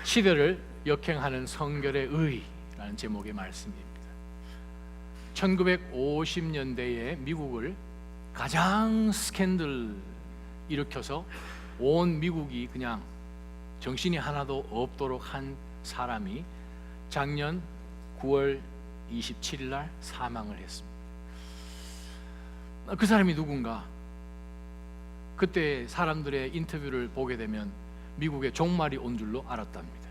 시대를 역행하는 성결의 의라는 제목의 말씀입니다. 1950년대에 미국을 가장 스캔들 일으켜서 온 미국이 그냥 정신이 하나도 없도록 한 사람이 작년 9월 27일 날 사망을 했습니다. 그 사람이 누군가? 그때 사람들의 인터뷰를 보게 되면 미국에 종말이 온 줄로 알았답니다.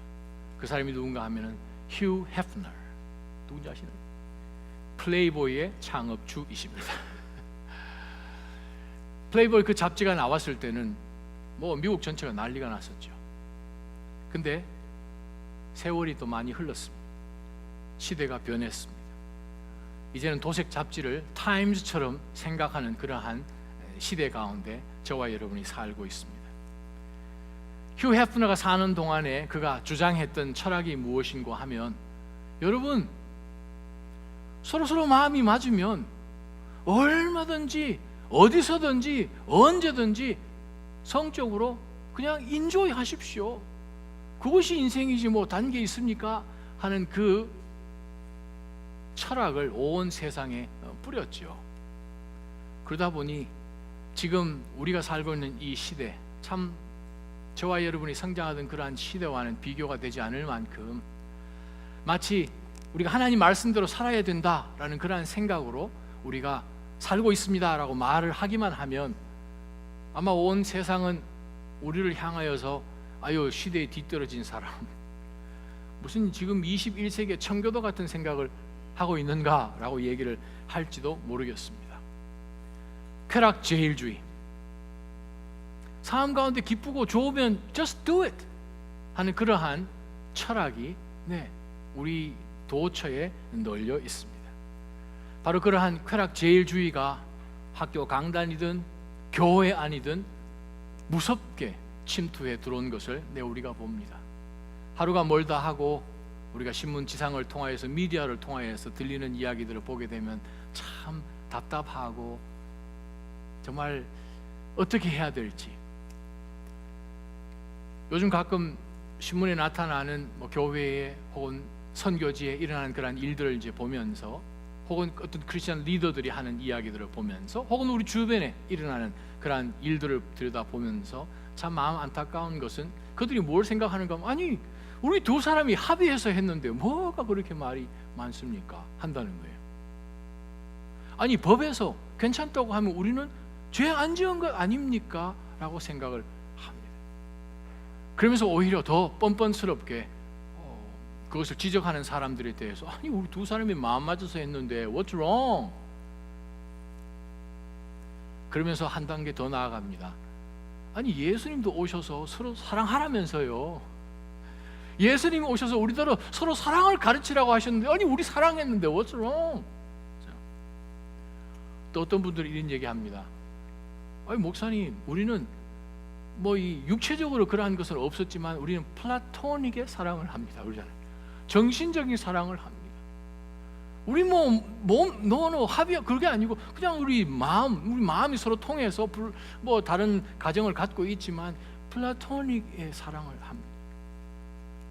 그 사람이 누군가 하면은 휴 헤프너, 누군지 아시나요? 플레이보이의 창업주이십니다. 플레이보이 그 잡지가 나왔을 때는 뭐 미국 전체가 난리가 났었죠. 근데 세월이 또 많이 흘렀습니다. 시대가 변했습니다. 이제는 도색 잡지를 타임즈처럼 생각하는 그러한 시대 가운데 저와 여러분이 살고 있습니다. 휴 헤프너가 사는 동안에 그가 주장했던 철학이 무엇인가 하면, 여러분, 서로 마음이 맞으면 얼마든지 어디서든지 언제든지 성적으로 그냥 인조이 하십시오. 그것이 인생이지 뭐 다른 게 있습니까? 하는 그 철학을 온 세상에 뿌렸죠. 그러다 보니 지금 우리가 살고 있는 이 시대, 참 저와 여러분이 성장하던 그러한 시대와는 비교가 되지 않을 만큼 마치 우리가 하나님 말씀대로 살아야 된다라는 그러한 생각으로 우리가 살고 있습니다라고 말을 하기만 하면 아마 온 세상은 우리를 향하여서 아유 시대에 뒤떨어진 사람, 무슨 지금 21세기의 청교도 같은 생각을 하고 있는가라고 얘기를 할지도 모르겠습니다. 쾌락제일주의, 삶 가운데 기쁘고 좋으면 just do it 하는 그러한 철학이 우리 도처에 널려 있습니다. 바로 그러한 쾌락제일주의가 학교 강단이든 교회 안이든 무섭게 침투해 들어온 것을 우리가 봅니다. 하루가 멀다 하고 우리가 신문 지상을 통하여서 미디어를 통하여서 들리는 이야기들을 보게 되면 참 답답하고 정말 어떻게 해야 될지. 요즘 가끔 신문에 나타나는 교회에 혹은 선교지에 일어나는 그런 일들을 이제 보면서, 혹은 어떤 크리스천 리더들이 하는 이야기들을 보면서, 혹은 우리 주변에 일어나는 그런 일들을 들여다보면서 참 마음 안타까운 것은 그들이 뭘 생각하는가 하면, 아니 우리 두 사람이 합의해서 했는데 뭐가 그렇게 말이 많습니까? 한다는 거예요. 아니 법에서 괜찮다고 하면 우리는 죄 안 지은 것 아닙니까? 라고 생각을 합니다. 그러면서 오히려 더 뻔뻔스럽게 그것을 지적하는 사람들에 대해서, 아니 우리 두 사람이 마음 맞아서 했는데 what's wrong? 그러면서 한 단계 더 나아갑니다. 아니 예수님도 오셔서 서로 사랑하라면서요. 예수님이 오셔서 우리들은 서로 사랑을 가르치라고 하셨는데, 아니 우리 사랑했는데 what's wrong? 또 어떤 분들이 이런 얘기합니다. 아니 목사님, 우리는 뭐 이 육체적으로 그러한 것은 없었지만 우리는 플라토닉의 사랑을 합니다. 우리잖아요. 정신적인 사랑을 합니다. 우리 너는 합의 그게 아니고 그냥 우리 마음이 서로 통해서 뭐 다른 가정을 갖고 있지만 플라토닉의 사랑을 합니다.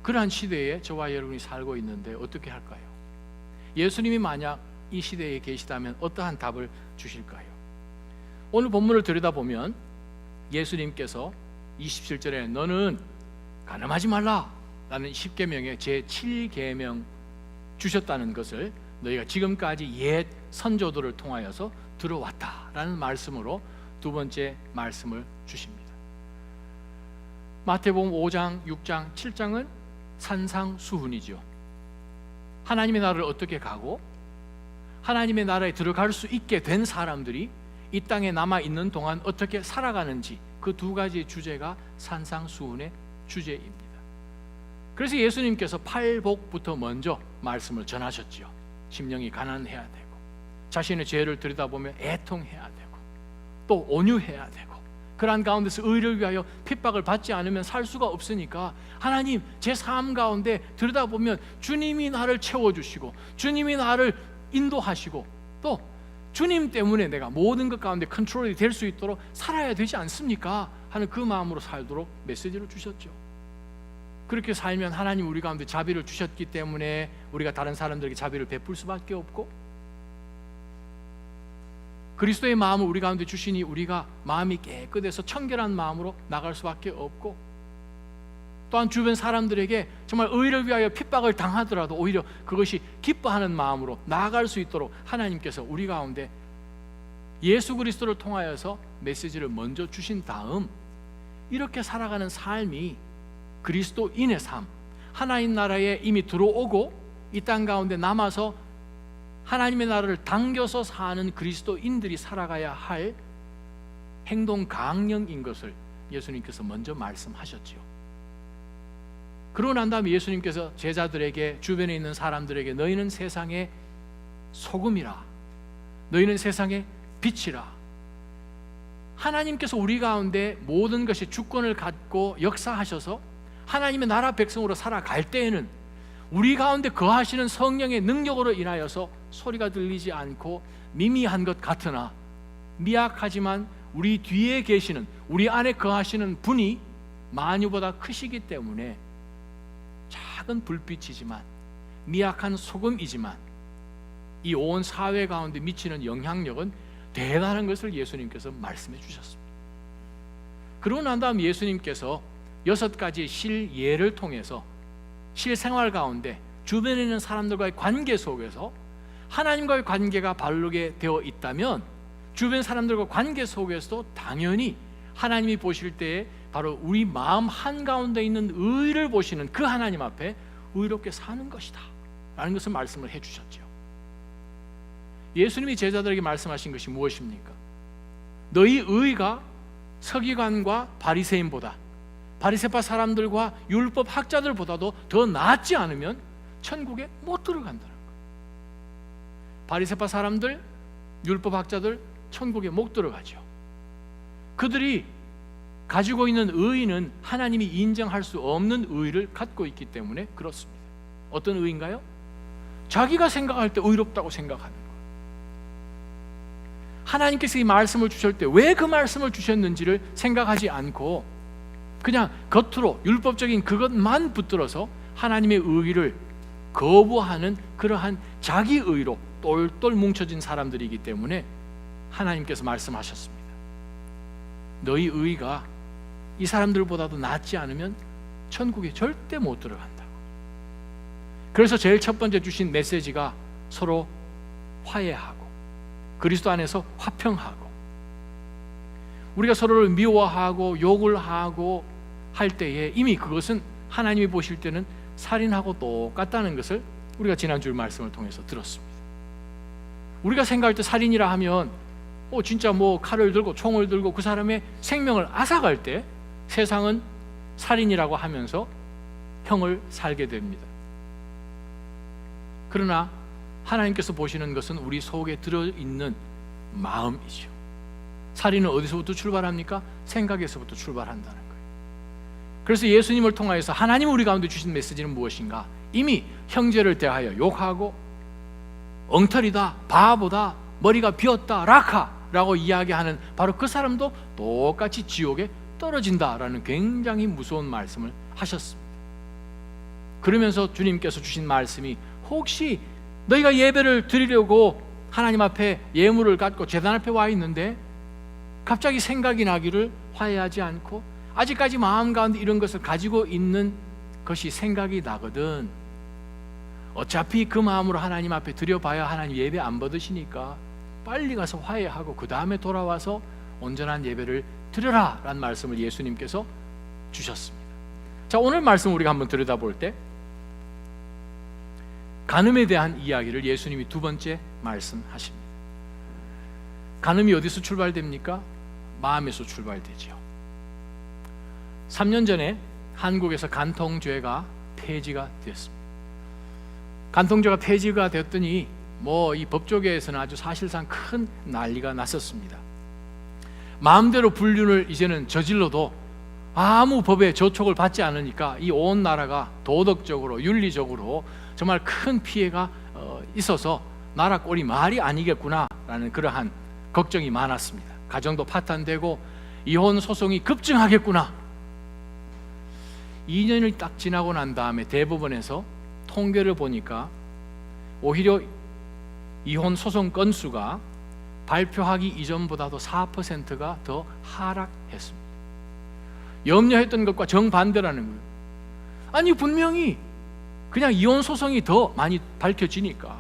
그러한 시대에 저와 여러분이 살고 있는데 어떻게 할까요? 예수님이 만약 이 시대에 계시다면 어떠한 답을 주실까요? 오늘 본문을 들여다보면 예수님께서 27절에 너는 간음하지 말라 라는 10계명의 제7계명 주셨다는 것을 너희가 지금까지 옛 선조들을 통하여서 들어왔다라는 말씀으로 두 번째 말씀을 주십니다. 마태복음 5장, 6장, 7장은 산상수훈이죠. 하나님의 나라를 어떻게 가고 하나님의 나라에 들어갈 수 있게 된 사람들이 이 땅에 남아있는 동안 어떻게 살아가는지, 그 두 가지 주제가 산상수훈의 주제입니다. 그래서 예수님께서 팔복부터 먼저 말씀을 전하셨죠. 심령이 가난해야 되고, 자신의 죄를 들여다보며 애통해야 되고, 또 온유해야 되고, 그러한 가운데서 의를 위하여 핍박을 받지 않으면 살 수가 없으니까 하나님 제 삶 가운데 들여다보면 주님이 나를 채워주시고 주님이 나를 인도하시고 또 주님 때문에 내가 모든 것 가운데 컨트롤이 될 수 있도록 살아야 되지 않습니까? 하는 그 마음으로 살도록 메시지를 주셨죠. 그렇게 살면 하나님 우리 가운데 자비를 주셨기 때문에 우리가 다른 사람들에게 자비를 베풀 수밖에 없고, 그리스도의 마음을 우리 가운데 주시니 우리가 마음이 깨끗해서 청결한 마음으로 나갈 수밖에 없고, 또한 주변 사람들에게 정말 의를 위하여 핍박을 당하더라도 오히려 그것이 기뻐하는 마음으로 나아갈 수 있도록 하나님께서 우리 가운데 예수 그리스도를 통하여서 메시지를 먼저 주신 다음 이렇게 살아가는 삶이 그리스도인의 삶, 하나님 나라에 이미 들어오고 이 땅 가운데 남아서 하나님의 나라를 당겨서 사는 그리스도인들이 살아가야 할 행동 강령인 것을 예수님께서 먼저 말씀하셨지요. 그러고 난 다음에 예수님께서 제자들에게, 주변에 있는 사람들에게 너희는 세상의 소금이라, 너희는 세상의 빛이라. 하나님께서 우리 가운데 모든 것이 주권을 갖고 역사하셔서 하나님의 나라 백성으로 살아갈 때에는 우리 가운데 거하시는 성령의 능력으로 인하여서 소리가 들리지 않고 미미한 것 같으나 미약하지만 우리 뒤에 계시는, 우리 안에 거하시는 분이 만유보다 크시기 때문에 작은 불빛이지만, 미약한 소금이지만 이 온 사회 가운데 미치는 영향력은 대단한 것을 예수님께서 말씀해 주셨습니다. 그러고 난 다음 예수님께서 6가지의 실예를 통해서 실생활 가운데 주변에 있는 사람들과의 관계 속에서 하나님과의 관계가 바르게 되어 있다면 주변 사람들과 관계 속에서도 당연히 하나님이 보실 때에 바로 우리 마음 한가운데 있는 의를 보시는 그 하나님 앞에 의롭게 사는 것이다 라는 것을 말씀을 해주셨죠. 예수님이 제자들에게 말씀하신 것이 무엇입니까? 너희 의가 서기관과 바리새인보다, 바리새파 사람들과 율법 학자들보다도 더 낫지 않으면 천국에 못 들어간다는 거예요. 바리새파 사람들, 율법 학자들 천국에 못 들어가죠. 그들이 가지고 있는 의는 하나님이 인정할 수 없는 의를 갖고 있기 때문에 그렇습니다. 어떤 의인가요? 자기가 생각할 때 의롭다고 생각하는 거예요. 하나님께서 이 말씀을 주실 때 왜 그 말씀을 주셨는지를 생각하지 않고 그냥 겉으로 율법적인 그것만 붙들어서 하나님의 의를 거부하는 그러한 자기 의로 똘똘 뭉쳐진 사람들이기 때문에 하나님께서 말씀하셨습니다. 너희 의가 이 사람들보다도 낫지 않으면 천국에 절대 못 들어간다고. 그래서 제일 첫 번째 주신 메시지가 서로 화해하고 그리스도 안에서 화평하고, 우리가 서로를 미워하고 욕을 하고 할 때에 이미 그것은 하나님이 보실 때는 살인하고 똑같다는 것을 우리가 지난주 말씀을 통해서 들었습니다. 우리가 생각할 때 살인이라 하면 진짜 칼을 들고 총을 들고 그 사람의 생명을 앗아갈 때 세상은 살인이라고 하면서 형을 살게 됩니다. 그러나 하나님께서 보시는 것은 우리 속에 들어있는 마음이죠. 살인은 어디서부터 출발합니까? 생각에서부터 출발한다는 거예요. 그래서 예수님을 통하여서 하나님 우리 가운데 주신 메시지는 무엇인가? 이미 형제를 대하여 욕하고 엉터리다, 바보다, 머리가 비었다, 라카라고 이야기하는 바로 그 사람도 똑같이 지옥에 떨어진다라는 굉장히 무서운 말씀을 하셨습니다. 그러면서 주님께서 주신 말씀이, 혹시 너희가 예배를 드리려고 하나님 앞에 예물을 갖고 제단 앞에 와 있는데 갑자기 생각이 나기를 화해하지 않고 아직까지 마음 가운데 이런 것을 가지고 있는 것이 생각이 나거든, 어차피 그 마음으로 하나님 앞에 드려봐야 하나님 예배 안 받으시니까 빨리 가서 화해하고 그 다음에 돌아와서 온전한 예배를 드려라 라는 말씀을 예수님께서 주셨습니다. 자, 오늘 말씀 우리가 한번 들여다볼 때 간음에 대한 이야기를 예수님이 두 번째 말씀하십니다. 간음이 어디서 출발됩니까? 마음에서 출발되죠. 3년 전에 한국에서 간통죄가 폐지가 되었습니다. 간통죄가 폐지가 되었더니 이 법조계에서는 아주 사실상 큰 난리가 났었습니다. 마음대로 불륜을 이제는 저질러도 아무 법의 저촉을 받지 않으니까 이 온 나라가 도덕적으로 윤리적으로 정말 큰 피해가 있어서 나라 꼴이 말이 아니겠구나라는 그러한 걱정이 많았습니다. 가정도 파탄되고 이혼 소송이 급증하겠구나. 2년이 딱 지나고 난 다음에 대법원에서 통계를 보니까 오히려 이혼 소송 건수가 발표하기 이전보다도 4%가 더 하락했습니다. 염려했던 것과 정반대라는 거예요. 아니 분명히 그냥 이혼 소송이 더 많이 밝혀지니까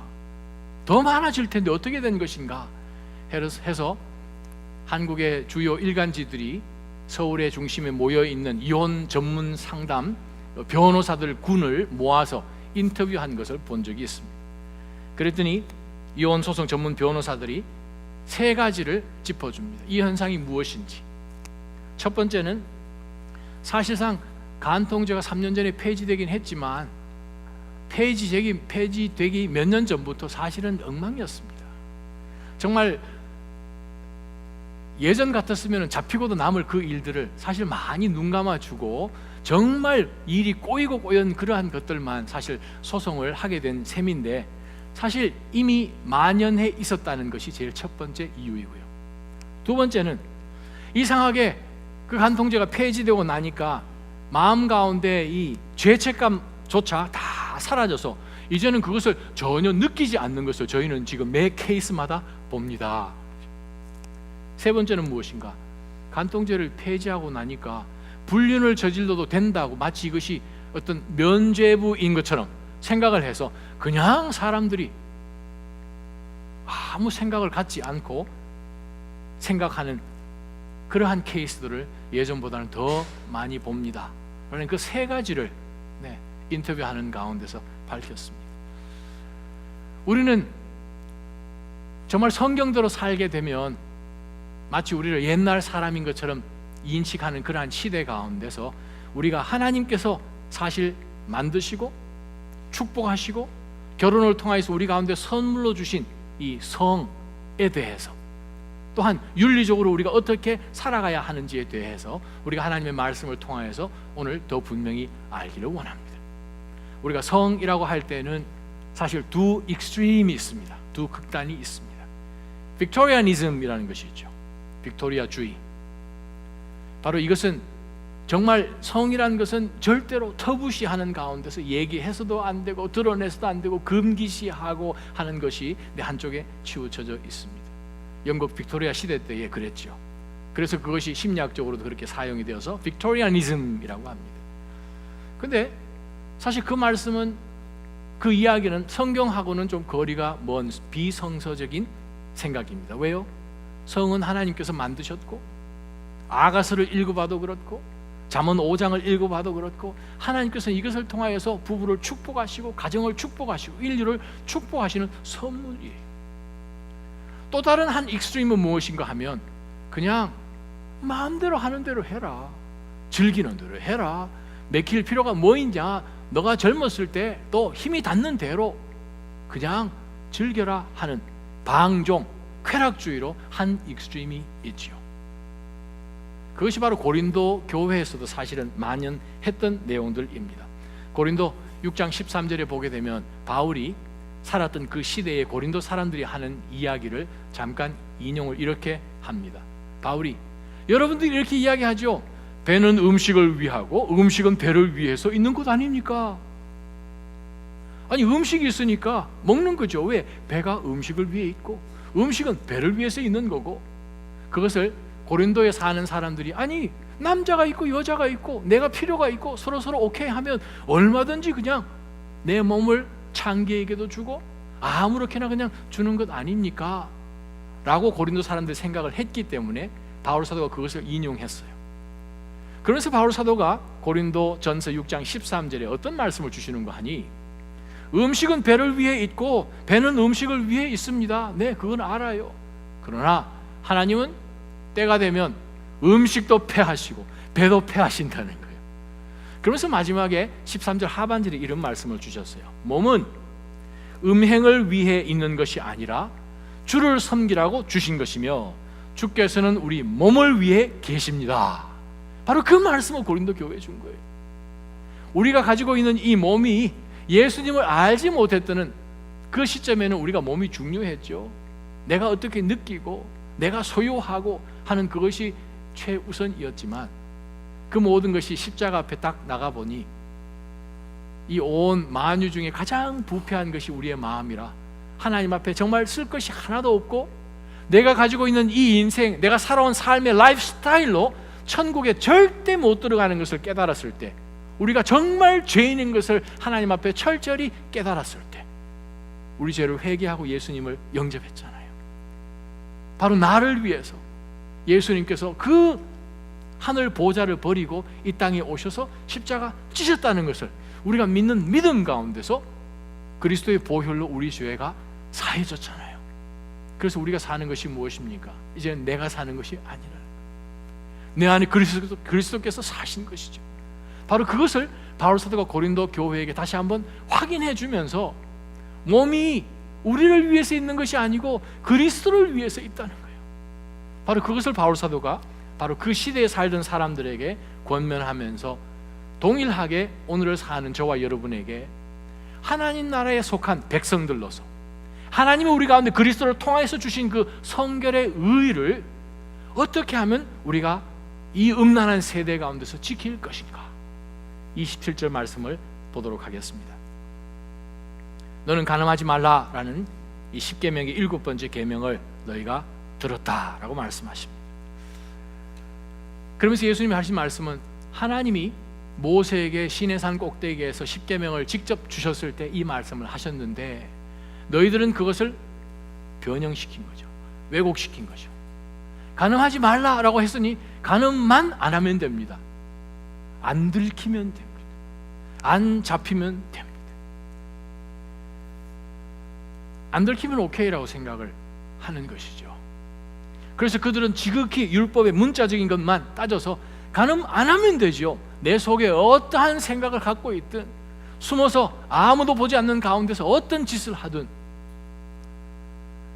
더 많아질 텐데 어떻게 된 것인가 해서 한국의 주요 일간지들이 서울의 중심에 모여있는 이혼 전문 상담 변호사들 군을 모아서 인터뷰한 것을 본 적이 있습니다. 그랬더니 이혼 소송 전문 변호사들이 3가지를 짚어줍니다. 이 현상이 무엇인지. 첫 번째는 사실상 간통죄가 3년 전에 폐지되긴 했지만 폐지되기 몇 년 전부터 사실은 엉망이었습니다. 정말 예전 같았으면 잡히고도 남을 그 일들을 사실 많이 눈 감아주고 정말 일이 꼬이고 꼬연 그러한 것들만 사실 소송을 하게 된 셈인데 사실 이미 만연해 있었다는 것이 제일 첫 번째 이유이고요. 두 번째는 이상하게 그 간통죄가 폐지되고 나니까 마음 가운데 이 죄책감조차 다 사라져서 이제는 그것을 전혀 느끼지 않는 것을 저희는 지금 매 케이스마다 봅니다. 세 번째는 무엇인가? 간통죄를 폐지하고 나니까 불륜을 저질러도 된다고 마치 이것이 어떤 면죄부인 것처럼 생각을 해서 그냥 사람들이 아무 생각을 갖지 않고 생각하는 그러한 케이스들을 예전보다는 더 많이 봅니다. 그러니 그 3가지를 인터뷰하는 가운데서 밝혔습니다. 우리는 정말 성경대로 살게 되면 마치 우리를 옛날 사람인 것처럼 인식하는 그러한 시대 가운데서 우리가 하나님께서 사실 만드시고 축복하시고 결혼을 통해서 우리 가운데 선물로 주신 이 성에 대해서 또한 윤리적으로 우리가 어떻게 살아가야 하는지에 대해서 우리가 하나님의 말씀을 통하여서 오늘 더 분명히 알기를 원합니다. 우리가 성이라고 할 때는 사실 두 익스트림이 있습니다. 두 극단이 있습니다. 빅토리아니즘이라는 것이 있죠. 빅토리아주의. 바로 이것은 정말 성이라는 것은 절대로 터부시하는 가운데서 얘기해서도 안 되고 드러내서도 안 되고 금기시하고 하는 것이 내 한쪽에 치우쳐져 있습니다. 영국 빅토리아 시대 때에 그랬죠. 그래서 그것이 심리학적으로도 그렇게 사용이 되어서 빅토리아니즘이라고 합니다. 근데 사실 그 말씀은 그 이야기는 성경하고는 좀 거리가 먼 비성서적인 생각입니다. 왜요? 성은 하나님께서 만드셨고 아가서를 읽어봐도 그렇고 잠언 5장을 읽어봐도 그렇고 하나님께서 이것을 통하여서 부부를 축복하시고 가정을 축복하시고 인류를 축복하시는 선물이에요. 또 다른 한 익스트림은 무엇인가 하면 그냥 마음대로 하는 대로 해라, 즐기는 대로 해라, 맥힐 필요가 뭐 있냐, 너가 젊었을 때 또 힘이 닿는 대로 그냥 즐겨라 하는 방종, 쾌락주의로 한 익스트림이 있지요. 그것이 바로 고린도 교회에서도 사실은 만연했던 내용들입니다. 고린도 6장 13절에 보게 되면 바울이 살았던 그 시대의 고린도 사람들이 하는 이야기를 잠깐 인용을 이렇게 합니다. 바울이 여러분들이 이렇게 이야기하죠. 배는 음식을 위하고 음식은 배를 위해서 있는 것 아닙니까? 아니 음식이 있으니까 먹는 거죠. 왜? 배가 음식을 위해 있고 음식은 배를 위해서 있는 거고 그것을 고린도에 사는 사람들이 아니 남자가 있고 여자가 있고 내가 필요가 있고 서로 오케이 하면 얼마든지 그냥 내 몸을 창기에게도 주고 아무렇게나 그냥 주는 것 아닙니까? 라고 고린도 사람들이 생각을 했기 때문에 바울 사도가 그것을 인용했어요. 그래서 바울 사도가 고린도 전서 6장 13절에 어떤 말씀을 주시는가 하니 음식은 배를 위해 있고 배는 음식을 위해 있습니다. 네, 그건 알아요. 그러나 하나님은 때가 되면 음식도 패하시고 배도 패하신다는 거예요. 그러면서 마지막에 13절 하반절에 이런 말씀을 주셨어요. 몸은 음행을 위해 있는 것이 아니라 주를 섬기라고 주신 것이며 주께서는 우리 몸을 위해 계십니다. 바로 그 말씀을 고린도 교회에 준 거예요. 우리가 가지고 있는 이 몸이 예수님을 알지 못했던 그 시점에는 우리가 몸이 중요했죠. 내가 어떻게 느끼고 내가 소유하고 하는 그것이 최우선이었지만 그 모든 것이 십자가 앞에 딱 나가보니 이 온 만유 중에 가장 부패한 것이 우리의 마음이라 하나님 앞에 정말 쓸 것이 하나도 없고 내가 가지고 있는 이 인생, 내가 살아온 삶의 라이프 스타일로 천국에 절대 못 들어가는 것을 깨달았을 때, 우리가 정말 죄인인 것을 하나님 앞에 철저히 깨달았을 때 우리 죄를 회개하고 예수님을 영접했잖아요. 바로 나를 위해서 예수님께서 그 하늘 보좌를 버리고 이 땅에 오셔서 십자가 찢었다는 것을 우리가 믿는 믿음 가운데서 그리스도의 보혈로 우리 죄가 사해졌잖아요. 그래서 우리가 사는 것이 무엇입니까? 이제 내가 사는 것이 아니라 내 안에 그리스도께서 사신 것이죠. 바로 그것을 바울 사도가 고린도 교회에게 다시 한번 확인해 주면서 몸이 우리를 위해서 있는 것이 아니고 그리스도를 위해서 있다는 거예요. 바로 그것을 바울 사도가 바로 그 시대에 살던 사람들에게 권면하면서 동일하게 오늘을 사는 저와 여러분에게 하나님 나라에 속한 백성들로서 하나님이 우리 가운데 그리스도를 통해서 주신 그 성결의 의를 어떻게 하면 우리가 이 음란한 세대 가운데서 지킬 것인가, 27절 말씀을 보도록 하겠습니다. 너는 간음하지 말라라는 이 10계명의 7번째 계명을 너희가 들었다라고 말씀하십니다. 그러면서 예수님이 하신 말씀은 하나님이 모세에게 시내산 꼭대기에서 10계명을 직접 주셨을 때 이 말씀을 하셨는데 너희들은 그것을 변형시킨 거죠. 왜곡시킨 거죠. 간음하지 말라라고 했으니 간음만 안 하면 됩니다. 안 들키면 됩니다. 안 잡히면 됩니다. 안 들키면 오케이라고 생각을 하는 것이죠. 그래서 그들은 지극히 율법의 문자적인 것만 따져서 간음 안 하면 되죠. 내 속에 어떠한 생각을 갖고 있든 숨어서 아무도 보지 않는 가운데서 어떤 짓을 하든,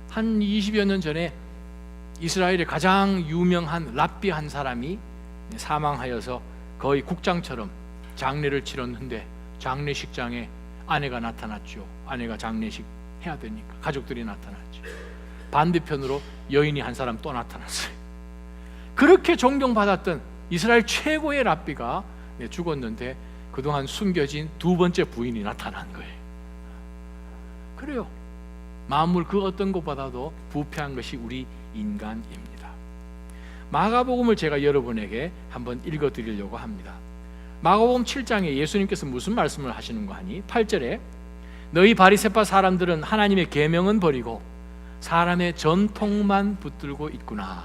한 20여 년 전에 이스라엘의 가장 유명한 랍비 한 사람이 사망하여서 거의 국장처럼 장례를 치렀는데 장례식장에 아내가 나타났죠. 아내가 장례식 해야 되니까 가족들이 나타났죠. 반대편으로 여인이 한 사람 또 나타났어요. 그렇게 존경받았던 이스라엘 최고의 랍비가 죽었는데 그동안 숨겨진 두 번째 부인이 나타난 거예요. 그래요. 만물 그 어떤 것보다도 부패한 것이 우리 인간입니다. 마가복음을 제가 여러분에게 한번 읽어드리려고 합니다. 마가복음 7장에 예수님께서 무슨 말씀을 하시는 거 하니 8절에 너희 바리새파 사람들은 하나님의 계명은 버리고 사람의 전통만 붙들고 있구나.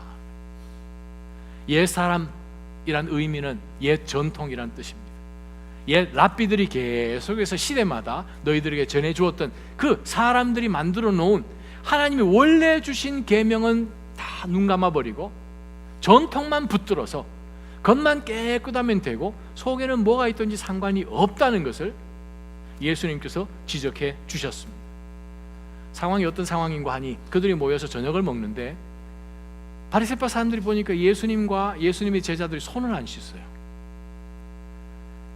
옛 사람이란 의미는 옛 전통이란 뜻입니다. 옛 랍비들이 계속해서 시대마다 너희들에게 전해주었던 그 사람들이 만들어 놓은 하나님이 원래 주신 계명은 다 눈 감아버리고 전통만 붙들어서 겉만 깨끗하면 되고 속에는 뭐가 있든지 상관이 없다는 것을 예수님께서 지적해 주셨습니다. 상황이 어떤 상황인가 하니 그들이 모여서 저녁을 먹는데 바리새파 사람들이 보니까 예수님과 예수님의 제자들이 손을 안 씻어요.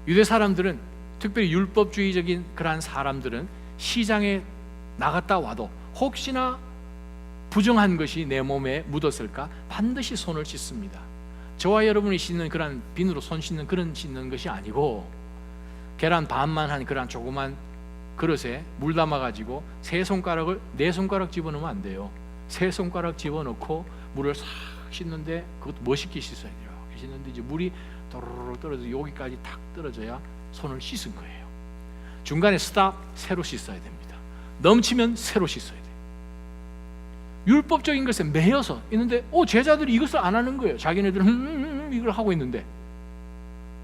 유대 사람들은, 특별히 율법주의적인 그러한 사람들은 시장에 나갔다 와도 혹시나 부정한 것이 내 몸에 묻었을까 반드시 손을 씻습니다. 저와 여러분이 씻는 그런 비누로 손 씻는 그런 씻는 것이 아니고 계란 반만 한 그런 조그만 그릇에 물 담아가지고 세 손가락을, 네 손가락 집어넣으면 안 돼요. 세 손가락 집어넣고 물을 싹 씻는데 그것도 멋있게 씻어야 돼요. 씻는데 이제 물이 도로록 떨어져 여기까지 탁 떨어져야 손을 씻은 거예요. 중간에 스탑, 새로 씻어야 됩니다. 넘치면 새로 씻어야 돼요. 율법적인 것에 매여서 있는데 제자들이 이것을 안 하는 거예요. 자기네들은 이걸 하고 있는데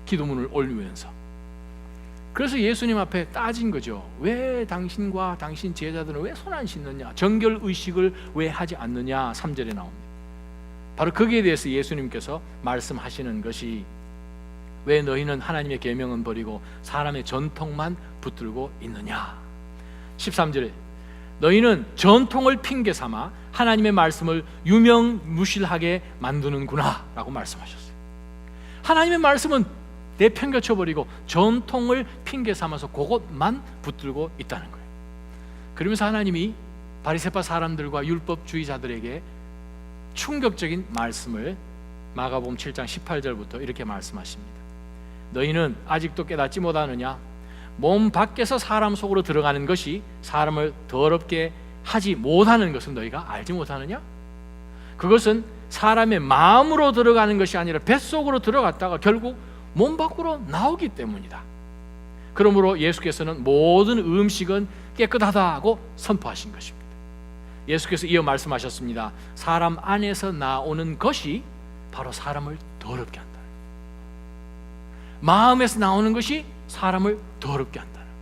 기도문을 올리면서. 그래서 예수님 앞에 따진 거죠. 왜 당신과 당신 제자들은 왜 손 안 씻느냐, 정결의식을 왜 하지 않느냐. 3절에 나옵니다. 바로 거기에 대해서 예수님께서 말씀하시는 것이 왜 너희는 하나님의 계명은 버리고 사람의 전통만 붙들고 있느냐. 13절에 너희는 전통을 핑계 삼아 하나님의 말씀을 유명무실하게 만드는구나 라고 말씀하셨어요. 하나님의 말씀은 내팽겨쳐버리고 전통을 핑계 삼아서 그것만 붙들고 있다는 거예요. 그러면서 하나님이 바리새파 사람들과 율법주의자들에게 충격적인 말씀을 마가복음 7장 18절부터 이렇게 말씀하십니다. 너희는 아직도 깨닫지 못하느냐? 몸 밖에서 사람 속으로 들어가는 것이 사람을 더럽게 하지 못하는 것은 너희가 알지 못하느냐? 그것은 사람의 마음으로 들어가는 것이 아니라 뱃속으로 들어갔다가 결국 몸 밖으로 나오기 때문이다. 그러므로 예수께서는 모든 음식은 깨끗하다고 선포하신 것입니다. 예수께서 이어 말씀하셨습니다. 사람 안에서 나오는 것이 바로 사람을 더럽게 한다. 마음에서 나오는 것이 사람을 더럽게 한다는 거예요.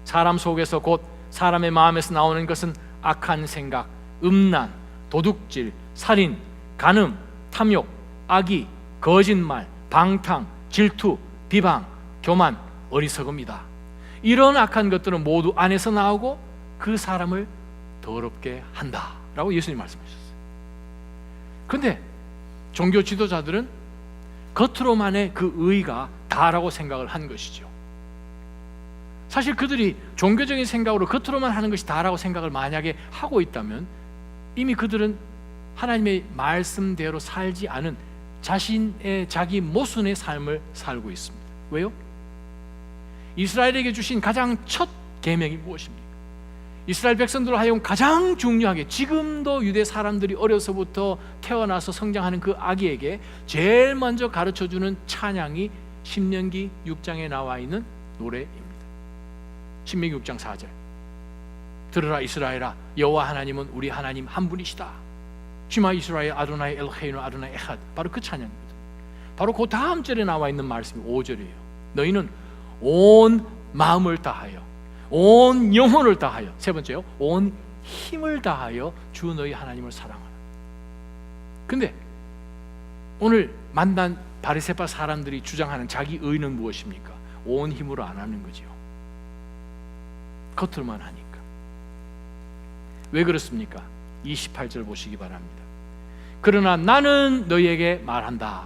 사람 속에서 곧 사람의 마음에서 나오는 것은 악한 생각, 음란, 도둑질, 살인, 간음, 탐욕, 악의, 거짓말, 방탕, 질투, 비방, 교만, 어리석음이다. 이런 악한 것들은 모두 안에서 나오고 그 사람을 더럽게 한다라고 예수님 말씀하셨어요. 그런데 종교 지도자들은 겉으로만의 그 의가 다라고 생각을 한 것이죠. 사실 그들이 종교적인 생각으로 겉으로만 하는 것이 다라고 생각을 만약에 하고 있다면 이미 그들은 하나님의 말씀대로 살지 않은 자신의 자기 모순의 삶을 살고 있습니다. 왜요? 이스라엘에게 주신 가장 첫 계명이 무엇입니까? 이스라엘 백성들로 하여금 가장 중요하게 지금도 유대 사람들이 어려서부터 태어나서 성장하는 그 아기에게 제일 먼저 가르쳐주는 찬양이 신명기 6장에 나와 있는 노래입니다. 신명기 6장 4절 들으라 이스라엘아 여호와 하나님은 우리 하나님 한 분이시다. 시마 이스라엘 아도나이 엘헤이노 아도나이 에핫. 바로 그 찬양입니다. 바로 그 다음 절에 나와 있는 말씀이 5절이에요. 너희는 온 마음을 다하여 온 영혼을 다하여, 세 번째요, 온 힘을 다하여 주 너희 하나님을 사랑하라. 근데 오늘 만난 바리새파 사람들이 주장하는 자기 의는 무엇입니까? 온 힘으로 안 하는 거지요. 겉으로만 하니까. 왜 그렇습니까? 28절 보시기 바랍니다. 그러나 나는 너희에게 말한다.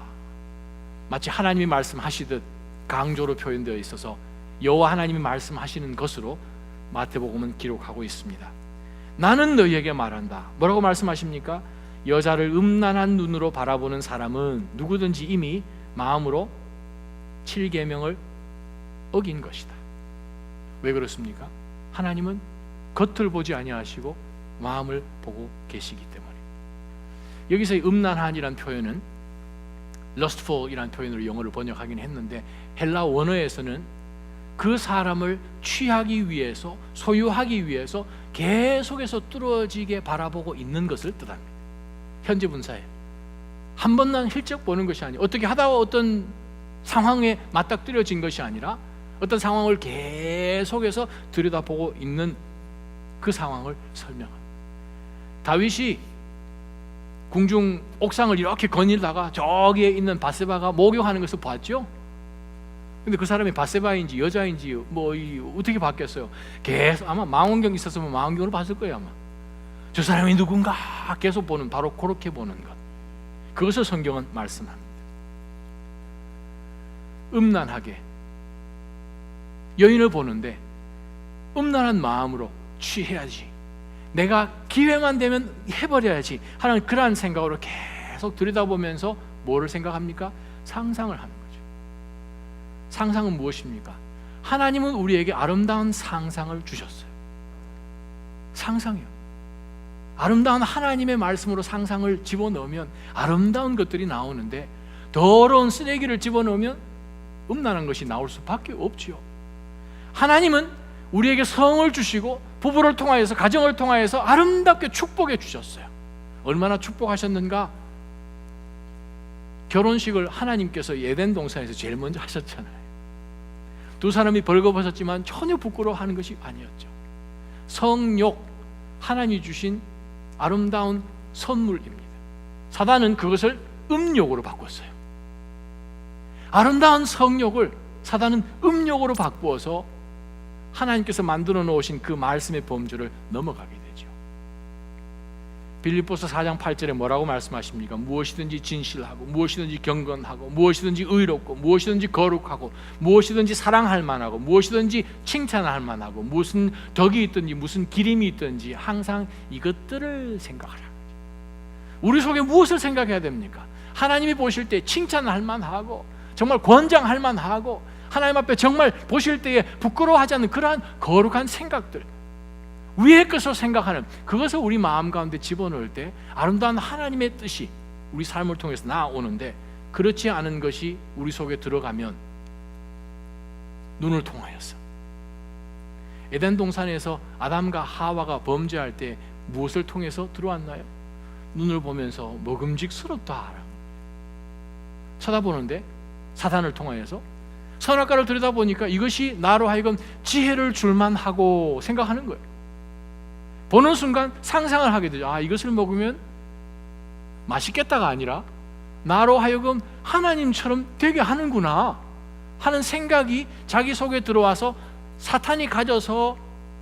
마치 하나님이 말씀하시듯 강조로 표현되어 있어서 여호와 하나님이 말씀하시는 것으로 마태복음은 기록하고 있습니다. 나는 너희에게 말한다. 뭐라고 말씀하십니까? 여자를 음란한 눈으로 바라보는 사람은 누구든지 이미 마음으로 7계명을 어긴 것이다. 왜 그렇습니까? 하나님은 겉을 보지 아니하시고 마음을 보고 계시기 때문에. 여기서 음란한이라는 표현은 lustful이라는 표현으로 영어를 번역하긴 했는데 헬라 원어에서는 그 사람을 취하기 위해서, 소유하기 위해서 계속해서 뚫어지게 바라보고 있는 것을 뜻합니다. 현재 분사에 한 번만 힐쩍 보는 것이 아니라 어떻게 하다가 어떤 상황에 맞닥뜨려진 것이 아니라 어떤 상황을 계속해서 들여다보고 있는 그 상황을 설명합니다. 다윗이 궁중 옥상을 이렇게 거닐다가 저기에 있는 바세바가 목욕하는 것을 봤죠. 근데 그 사람이 바세바인지 여자인지 어떻게 봤겠어요? 계속 아마 망원경 있었으면 망원경으로 봤을 거예요. 아마 저 사람이 누군가 계속 보는, 바로 그렇게 보는 것, 그것을 성경은 말씀합니다. 음란하게 여인을 보는데 음란한 마음으로 취해야지, 내가 기회만 되면 해버려야지 하는 그러한 생각으로 계속 들여다보면서 뭐를 생각합니까? 상상을 하는 거죠. 상상은 무엇입니까? 하나님은 우리에게 아름다운 상상을 주셨어요. 상상이요. 아름다운 하나님의 말씀으로 상상을 집어넣으면 아름다운 것들이 나오는데 더러운 쓰레기를 집어넣으면 음란한 것이 나올 수밖에 없지요. 하나님은 우리에게 성을 주시고 부부를 통하여서, 가정을 통하여서 아름답게 축복해 주셨어요. 얼마나 축복하셨는가? 결혼식을 하나님께서 에덴 동산에서 제일 먼저 하셨잖아요. 두 사람이 벌거벗었지만 전혀 부끄러워하는 것이 아니었죠. 성욕, 하나님이 주신 아름다운 선물입니다. 사단은 그것을 음욕으로 바꿨어요. 아름다운 성욕을 사단은 음욕으로 바꾸어서 하나님께서 만들어 놓으신 그 말씀의 범주를 넘어가게 되죠. 빌립보서 4장 8절에 뭐라고 말씀하십니까? 무엇이든지 진실하고, 무엇이든지 경건하고, 무엇이든지 의롭고, 무엇이든지 거룩하고, 무엇이든지 사랑할 만하고, 무엇이든지 칭찬할 만하고, 무슨 덕이 있든지 무슨 기림이 있든지 항상 이것들을 생각하라. 우리 속에 무엇을 생각해야 됩니까? 하나님이 보실 때 칭찬할 만하고 정말 권장할 만하고 하나님 앞에 정말 보실 때에 부끄러워하지 않는 그러한 거룩한 생각들, 위의 것을 생각하는 그것을 우리 마음 가운데 집어넣을 때 아름다운 하나님의 뜻이 우리 삶을 통해서 나오는데, 그렇지 않은 것이 우리 속에 들어가면 눈을 통하여서 에덴 동산에서 아담과 하와가 범죄할 때 무엇을 통해서 들어왔나요? 눈을 보면서 먹음직스럽다 쳐다보는데 사탄을 통하여서 선악과를 들여다보니까 이것이 나로 하여금 지혜를 줄만 하고 생각하는 거예요. 보는 순간 상상을 하게 되죠. 이것을 먹으면 맛있겠다가 아니라 나로 하여금 하나님처럼 되게 하는구나 하는 생각이 자기 속에 들어와서 사탄이 가져서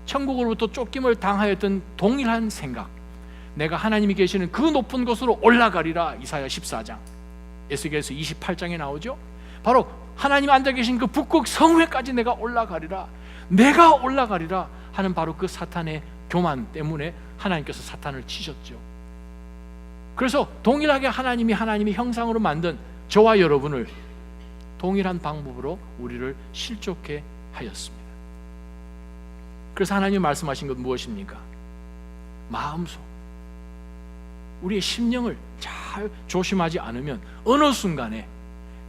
천국으로부터 쫓김을 당하였던 동일한 생각, 내가 하나님이 계시는 그 높은 곳으로 올라가리라. 이사야 14장, 에스겔서 28장에 나오죠. 바로 하나님 앉아 계신 그 북극 성회까지 내가 올라가리라, 내가 올라가리라 하는 바로 그 사탄의 교만 때문에 하나님께서 사탄을 치셨죠. 그래서 동일하게 하나님이 하나님의 형상으로 만든 저와 여러분을 동일한 방법으로 우리를 실족해 하였습니다. 그래서 하나님이 말씀하신 것 무엇입니까? 마음속, 우리의 심령을 잘 조심하지 않으면 어느 순간에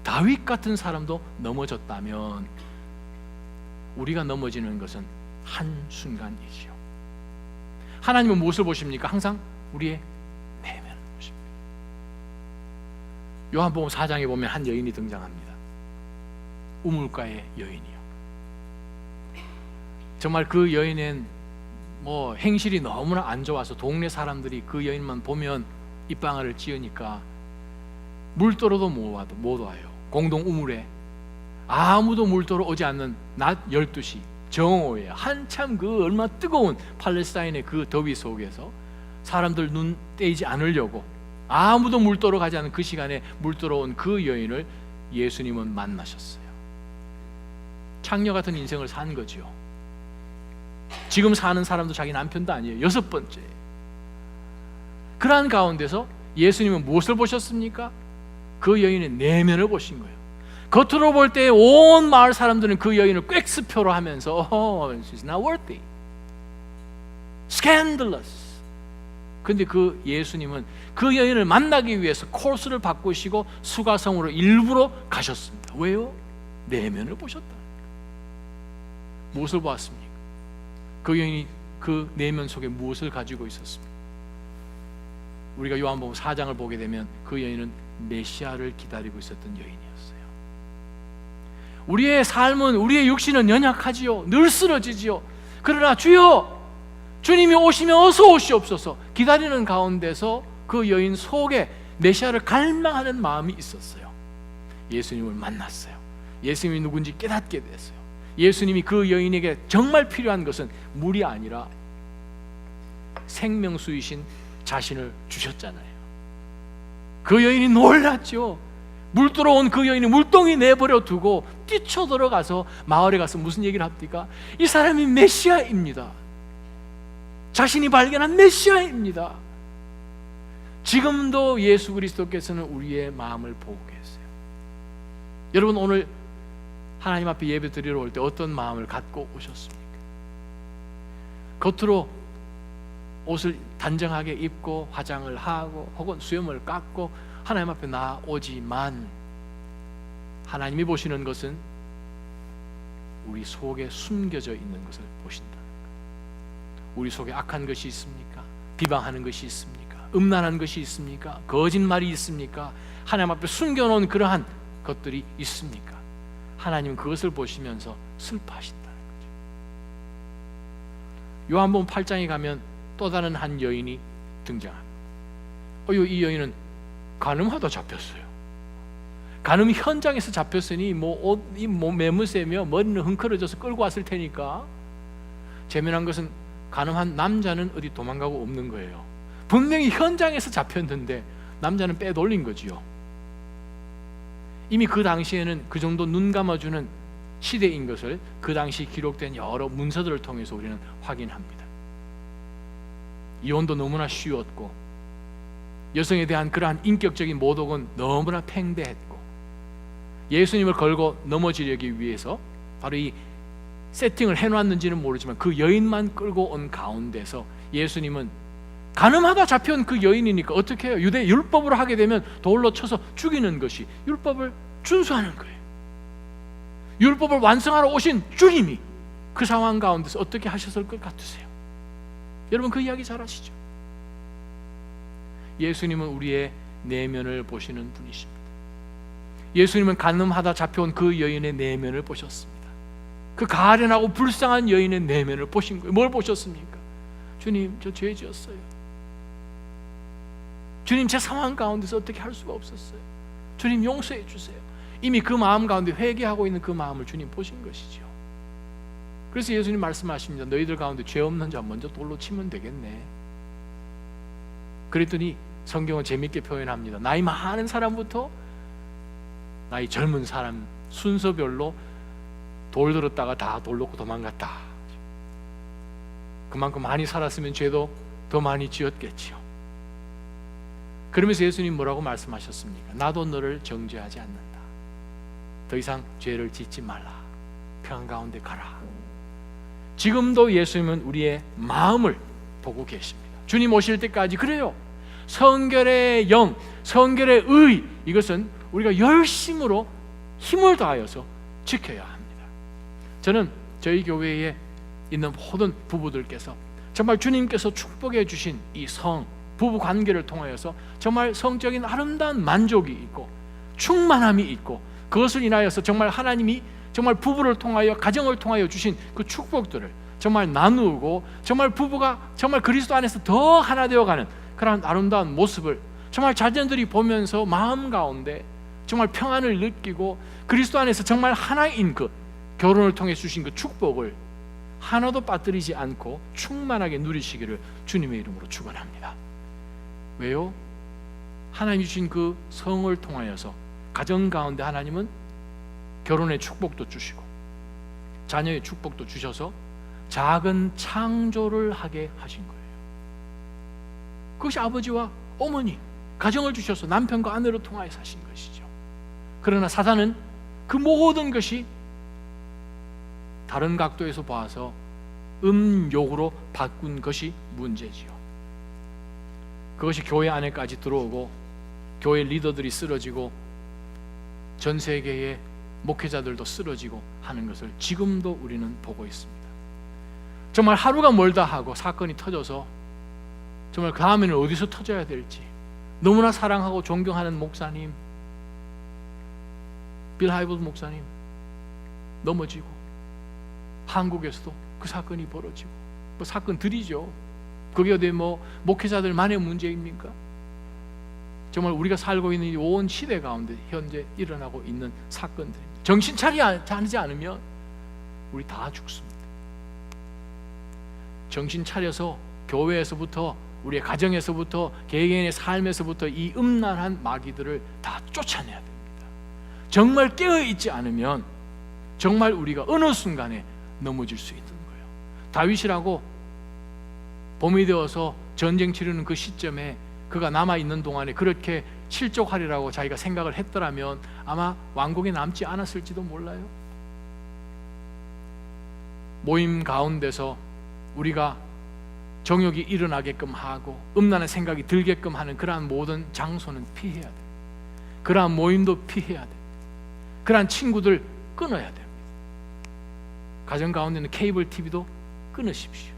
다윗 같은 사람도 넘어졌다면 우리가 넘어지는 것은 한순간이지요. 하나님은 무엇을 보십니까? 항상 우리의 내면을 보십니다. 요한복음 4장에 보면 한 여인이 등장합니다. 우물가의 여인이요. 정말 그 여인은 행실이 너무나 안 좋아서 동네 사람들이 그 여인만 보면 입방아를 찌으니까 물도로도 못 와요. 공동 우물에 아무도 물도로 오지 않는 낮 12시 정오에 한참 그 얼마나 뜨거운 팔레스타인의 그 더위 속에서 사람들 눈 떼지 않으려고 아무도 물도로 가지 않는 그 시간에 물도로 온 그 여인을 예수님은 만나셨어요. 창녀 같은 인생을 산 거죠. 지금 사는 사람도 자기 남편도 아니에요. 6번째. 그러한 가운데서 예수님은 무엇을 보셨습니까? 그 여인의 내면을 보신 거예요. 겉으로 볼 때 온 마을 사람들은 그 여인을 꽥스표로 하면서 she's not worthy, scandalous. 근데 그 예수님은 그 여인을 만나기 위해서 코스를 바꾸시고 수가성으로 일부러 가셨습니다. 왜요? 내면을 보셨다. 무엇을 보았습니까? 그 여인이 그 내면 속에 무엇을 가지고 있었습니까? 우리가 요한복음 4장을 보게 되면 그 여인은 메시아를 기다리고 있었던 여인이었어요. 우리의 삶은, 우리의 육신은 연약하지요. 늘 쓰러지지요. 그러나 주여, 주님이 오시면 어서 오시옵소서 기다리는 가운데서 그 여인 속에 메시아를 갈망하는 마음이 있었어요. 예수님을 만났어요. 예수님이 누군지 깨닫게 됐어요. 예수님이 그 여인에게 정말 필요한 것은 물이 아니라 생명수이신 자신을 주셨잖아요. 그 여인이 놀랐죠. 물 들어온 그 여인이 물동이 내버려 두고 뛰쳐들어가서 마을에 가서 무슨 얘기를 합니까? 이 사람이 메시아입니다. 자신이 발견한 메시아입니다. 지금도 예수 그리스도께서는 우리의 마음을 보고 계세요. 여러분, 오늘 하나님 앞에 예배 드리러 올 때 어떤 마음을 갖고 오셨습니까? 겉으로 옷을 단정하게 입고 화장을 하고 혹은 수염을 깎고 하나님 앞에 나오지만 하나님이 보시는 것은 우리 속에 숨겨져 있는 것을 보신다는 것. 우리 속에 악한 것이 있습니까? 비방하는 것이 있습니까? 음란한 것이 있습니까? 거짓말이 있습니까? 하나님 앞에 숨겨놓은 그러한 것들이 있습니까? 하나님은 그것을 보시면서 슬퍼하신다는 거죠. 요한복음 8장에 가면 또 다른 한 여인이 등장합니다. 이 여인은 간음하다 잡혔어요. 간음 현장에서 잡혔으니 매무새며 머리는 흥커러져서 끌고 왔을 테니까 재미난 것은 간음한 남자는 어디 도망가고 없는 거예요. 분명히 현장에서 잡혔는데 남자는 빼돌린 거지요. 이미 그 당시에는 그 정도 눈 감아주는 시대인 것을 그 당시 기록된 여러 문서들을 통해서 우리는 확인합니다. 이혼도 너무나 쉬웠고 여성에 대한 그러한 인격적인 모독은 너무나 팽배했고 예수님을 걸고 넘어지려기 위해서 바로 이 세팅을 해놨는지는 모르지만 그 여인만 끌고 온 가운데서 예수님은 가늠하다 잡혀온 그 여인이니까 어떻게 해요? 유대 율법으로 하게 되면 돌로 쳐서 죽이는 것이 율법을 준수하는 거예요. 율법을 완성하러 오신 주님이 그 상황 가운데서 어떻게 하셨을 것 같으세요? 여러분 그 이야기 잘 아시죠? 예수님은 우리의 내면을 보시는 분이십니다. 예수님은 간음하다 잡혀온 그 여인의 내면을 보셨습니다. 그 가련하고 불쌍한 여인의 내면을 보신 거예요. 뭘 보셨습니까? 주님, 저 죄 지었어요. 주님, 제 상황 가운데서 어떻게 할 수가 없었어요. 주님, 용서해 주세요. 이미 그 마음 가운데 회개하고 있는 그 마음을 주님 보신 것이죠. 그래서 예수님 말씀하십니다. 너희들 가운데 죄 없는 자 먼저 돌로 치면 되겠네. 그랬더니 성경은 재밌게 표현합니다. 나이 많은 사람부터 나이 젊은 사람 순서별로 돌 들었다가 다 돌 놓고 도망갔다. 그만큼 많이 살았으면 죄도 더 많이 지었겠지요. 그러면서 예수님 뭐라고 말씀하셨습니까? 나도 너를 정죄하지 않는다. 더 이상 죄를 짓지 말라. 평안 가운데 가라. 지금도 예수님은 우리의 마음을 보고 계십니다. 주님 오실 때까지 그래요. 성결의 영, 성결의 의, 이것은 우리가 열심으로 힘을 다하여서 지켜야 합니다. 저는 저희 교회에 있는 모든 부부들께서 정말 주님께서 축복해 주신 이 부부 관계를 통하여서 정말 성적인 아름다운 만족이 있고 충만함이 있고, 그것을 인하여서 정말 하나님이 정말 부부를 통하여 가정을 통하여 주신 그 축복들을 정말 나누고 정말 부부가 정말 그리스도 안에서 더 하나 되어가는 그런 아름다운 모습을 정말 자녀들이 보면서 마음 가운데 정말 평안을 느끼고 그리스도 안에서 정말 하나인 그 결혼을 통해 주신 그 축복을 하나도 빠뜨리지 않고 충만하게 누리시기를 주님의 이름으로 축원합니다. 왜요? 하나님이 주신 그 성을 통하여서 가정 가운데 하나님은 결혼의 축복도 주시고 자녀의 축복도 주셔서 작은 창조를 하게 하신 거예요. 그것이 아버지와 어머니, 가정을 주셔서 남편과 아내로 통하여 사신 것이죠. 그러나 사단은 그 모든 것이 다른 각도에서 봐서 음욕으로 바꾼 것이 문제지요. 그것이 교회 안에까지 들어오고 교회 리더들이 쓰러지고 전 세계의 목회자들도 쓰러지고 하는 것을 지금도 우리는 보고 있습니다. 정말 하루가 멀다 하고 사건이 터져서 정말 그 다음에는 어디서 터져야 될지 너무나 사랑하고 존경하는 목사님, 빌 하이버드 목사님 넘어지고, 한국에서도 그 사건이 벌어지고, 뭐 사건들이죠. 그게 어디 뭐 목회자들만의 문제입니까? 정말 우리가 살고 있는 이 온 시대 가운데 현재 일어나고 있는 사건들입니다. 정신 차리지 않으면 우리 다 죽습니다. 정신 차려서 교회에서부터 우리의 가정에서부터 개개인의 삶에서부터 이 음란한 마귀들을 다 쫓아내야 됩니다. 정말 깨어있지 않으면 정말 우리가 어느 순간에 넘어질 수 있는 거예요. 다윗이라고 봄이 되어서 전쟁 치르는 그 시점에 그가 남아있는 동안에 그렇게 실족하리라고 자기가 생각을 했더라면 아마 왕국에 남지 않았을지도 몰라요. 모임 가운데서 우리가 정욕이 일어나게끔 하고 음란한 생각이 들게끔 하는 그러한 모든 장소는 피해야 돼요. 그러한 모임도 피해야 돼요. 그러한 친구들 끊어야 됩니다. 가정 가운데는 케이블 TV도 끊으십시오.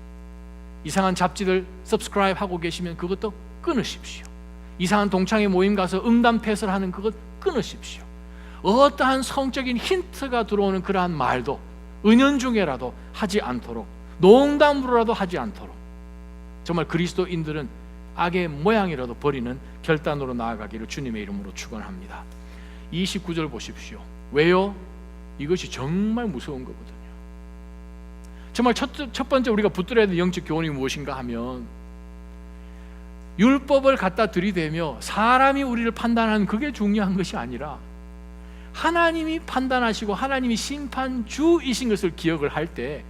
이상한 잡지들 subscribe 하고 계시면 그것도 끊으십시오. 이상한 동창회 모임 가서 음담 패설 하는 그것 끊으십시오. 어떠한 성적인 힌트가 들어오는 그러한 말도 은연중에라도 하지 않도록, 농담으로라도 하지 않도록 정말 그리스도인들은 악의 모양이라도 버리는 결단으로 나아가기를 주님의 이름으로 축원합니다. 29절 보십시오. 왜요? 이것이 정말 무서운 거거든요. 정말 첫 번째 우리가 붙들어야 될 영적 교훈이 무엇인가 하면, 율법을 갖다 들이대며 사람이 우리를 판단하는 그게 중요한 것이 아니라 하나님이 판단하시고 하나님이 심판주이신 것을 기억을 할 때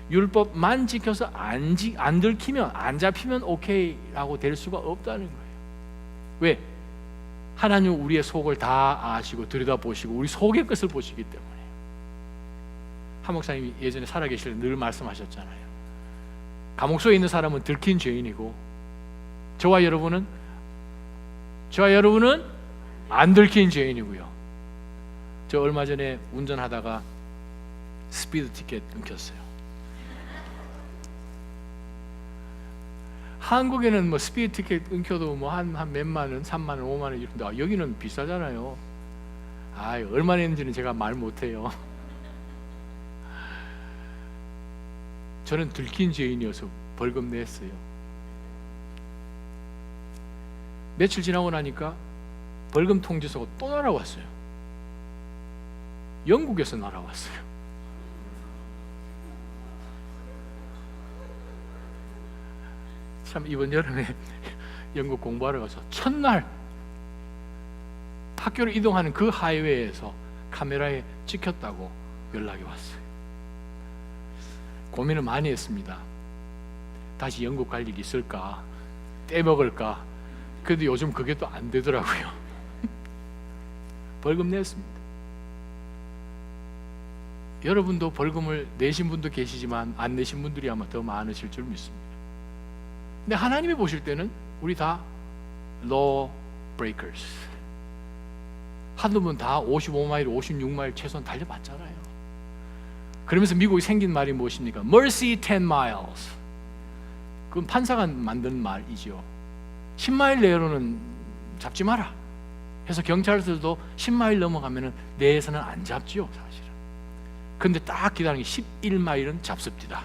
율법만 지켜서 안 들키면, 안 잡히면 오케이라고 될 수가 없다는 거예요. 왜? 하나님은 우리의 속을 다 아시고 들여다보시고 우리 속의 것을 보시기 때문에. 한 목사님이 예전에 살아계실 때 늘 말씀하셨잖아요. 감옥 속에 있는 사람은 들킨 죄인이고 저와 여러분은 안 들킨 죄인이고요. 저 얼마 전에 운전하다가 스피드 티켓 끊겼어요. 한국에는 뭐 스피드 티켓 끊겨도 뭐 한 몇만 원, 3만 원, 5만 원 이런데 여기는 비싸잖아요. 얼마나 했는지는 제가 말 못해요. 저는 들킨 죄인이어서 벌금 냈어요. 며칠 지나고 나니까 벌금 통지서가 또 날아왔어요. 영국에서 날아왔어요. 참 이번 여름에 영국 공부하러 가서 첫날 학교를 이동하는 그 하이웨이에서 카메라에 찍혔다고 연락이 왔어요. 고민을 많이 했습니다. 다시 영국 갈 일이 있을까? 떼먹을까? 그래도 요즘 그게 또 안 되더라고요. 벌금 냈습니다. 여러분도 벌금을 내신 분도 계시지만 안 내신 분들이 아마 더 많으실 줄 믿습니다. 근데 하나님이 보실 때는 우리 다 law breakers. 한두 번 다 55마일, 56마일 최소한 달려봤잖아요. 그러면서 미국이 생긴 말이 무엇입니까? Mercy 10 miles. 그건 판사가 만든 말이죠. 10마일 내로는 잡지 마라 해서 경찰들도 10마일 넘어가면 내에서는 안 잡지요, 사실은. 근데 딱 기다리는 게 11마일은 잡습니다.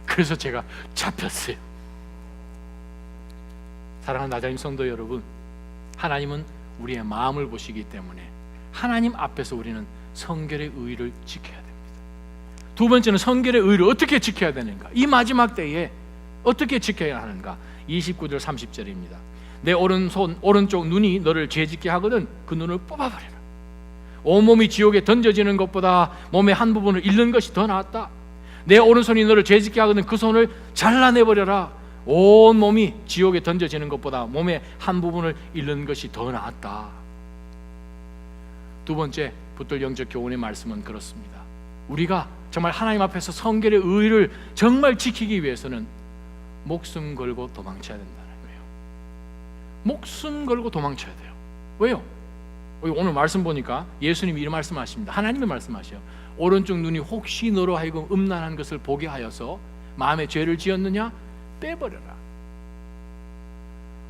그래서 제가 잡혔어요. 사랑하는 나자님 성도 여러분, 하나님은 우리의 마음을 보시기 때문에 하나님 앞에서 우리는 성결의 의를 지켜야 됩니다. 두 번째는 성결의 의를 어떻게 지켜야 되는가? 이 마지막 때에 어떻게 지켜야 하는가? 29절 30절입니다. 내 오른손 오른쪽 눈이 너를 죄짓게 하거든 그 눈을 뽑아버려라. 온몸이 지옥에 던져지는 것보다 몸의 한 부분을 잃는 것이 더 낫다. 내 오른손이 너를 죄짓게 하거든 그 손을 잘라내버려라. 온몸이 지옥에 던져지는 것보다 몸의 한 부분을 잃는 것이 더 낫다. 두 번째 붙들 영적 교훈의 말씀은 그렇습니다. 우리가 정말 하나님 앞에서 성결의 의를 정말 지키기 위해서는 목숨 걸고 도망쳐야 된다는 거예요. 목숨 걸고 도망쳐야 돼요. 왜요? 오늘 말씀 보니까 예수님이 이런 말씀하십니다. 하나님이 말씀하셔요. 오른쪽 눈이 혹시 너로 하여금 음란한 것을 보게 하여서 마음에 죄를 지었느냐? 빼버려라.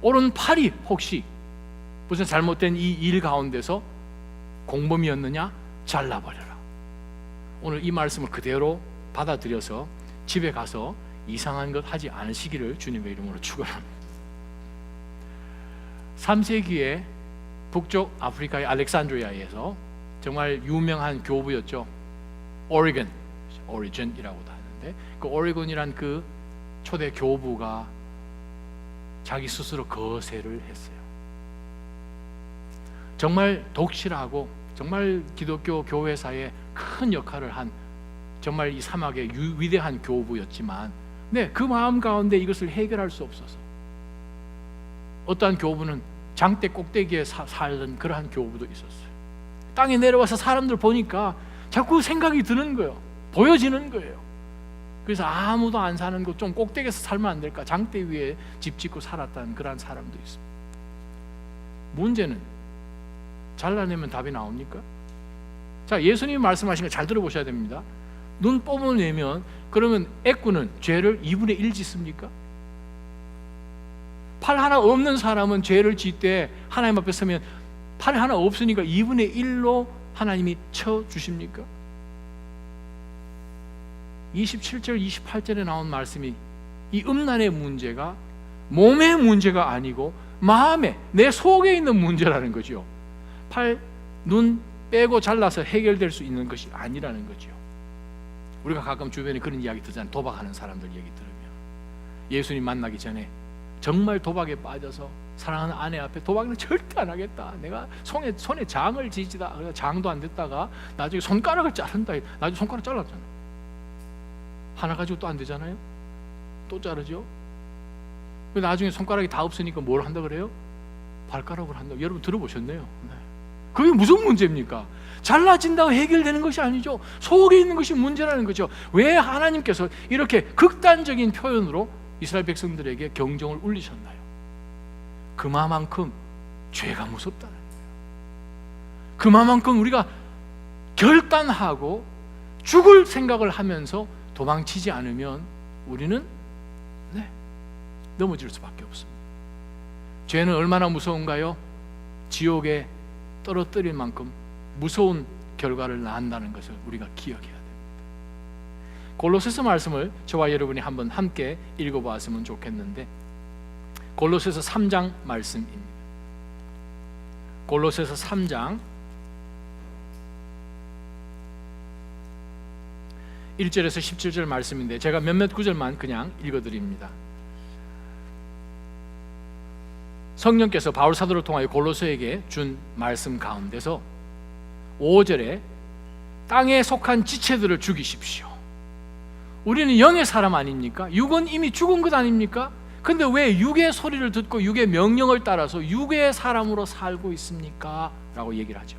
오른팔이 혹시 무슨 잘못된 이 일 가운데서 공범이었느냐? 잘라버려라. 오늘 이 말씀을 그대로 받아들여서 집에 가서 이상한 것 하지 않으시기를 주님의 이름으로 축원합니다. 3세기에 북쪽 아프리카의 알렉산드리아에서 정말 유명한 교부였죠. 오리건이라고도 하는데 그 오리건이란 그 초대 교부가 자기 스스로 거세를 했어요. 정말 독실하고 정말 기독교 교회사에 큰 역할을 한 정말 이 사막의 위대한 교부였지만 그 마음 가운데 이것을 해결할 수 없어서 어떠한 교부는 장대 꼭대기에 살던 그러한 교부도 있었어요. 땅에 내려와서 사람들 보니까 자꾸 생각이 드는 거예요. 보여지는 거예요. 그래서 아무도 안 사는 곳 좀 꼭대기에서 살면 안 될까? 장대 위에 집 짓고 살았다는 그러한 사람도 있습니다. 문제는 잘라내면 답이 나옵니까? 자, 예수님이 말씀하신 거 잘 들어보셔야 됩니다. 눈 뽑아내면 그러면 애꾸는 죄를 2분의 1 짓습니까? 팔 하나 없는 사람은 죄를 짓때 하나님 앞에 서면 팔 하나 없으니까 2분의 1로 하나님이 쳐주십니까? 27절 28절에 나온 말씀이 이 음란의 문제가 몸의 문제가 아니고 마음에 내 속에 있는 문제라는 거죠. 팔, 눈 빼고 잘라서 해결될 수 있는 것이 아니라는 거죠. 우리가 가끔 주변에 그런 이야기 듣잖아요. 도박하는 사람들 얘기 들으면 예수님 만나기 전에 정말 도박에 빠져서 사랑하는 아내 앞에 도박은 절대 안 하겠다. 내가 손에 장을 지지다. 장도 안 됐다가 나중에 손가락을 자른다. 나중에 손가락 잘랐잖아요. 하나 가지고 또 안 되잖아요. 또 자르죠. 나중에 손가락이 다 없으니까 뭘 한다 그래요? 발가락을 한다. 여러분 들어보셨네요. 네. 그게 무슨 문제입니까? 잘나진다고 해결되는 것이 아니죠. 속에 있는 것이 문제라는 거죠. 왜 하나님께서 이렇게 극단적인 표현으로 이스라엘 백성들에게 경종을 울리셨나요? 그만큼 죄가 무섭다는 거예요. 그만큼 우리가 결단하고 죽을 생각을 하면서 도망치지 않으면 우리는 넘어질 수밖에 없습니다. 죄는 얼마나 무서운가요? 지옥에 떨어뜨릴 만큼 무서운 결과를 낳는다는 것을 우리가 기억해야 됩니다. 골로새서 말씀을 저와 여러분이 한번 함께 읽어보았으면 좋겠는데, 골로새서 3장 말씀입니다. 골로새서 3장 1절에서 17절 말씀인데 제가 몇몇 구절만 그냥 읽어드립니다. 성령께서 바울 사도를 통하여 골로새에게 준 말씀 가운데서 5절에 땅에 속한 지체들을 죽이십시오. 우리는 영의 사람 아닙니까? 육은 이미 죽은 것 아닙니까? 근데 왜 육의 소리를 듣고 육의 명령을 따라서 육의 사람으로 살고 있습니까? 라고 얘기를 하죠.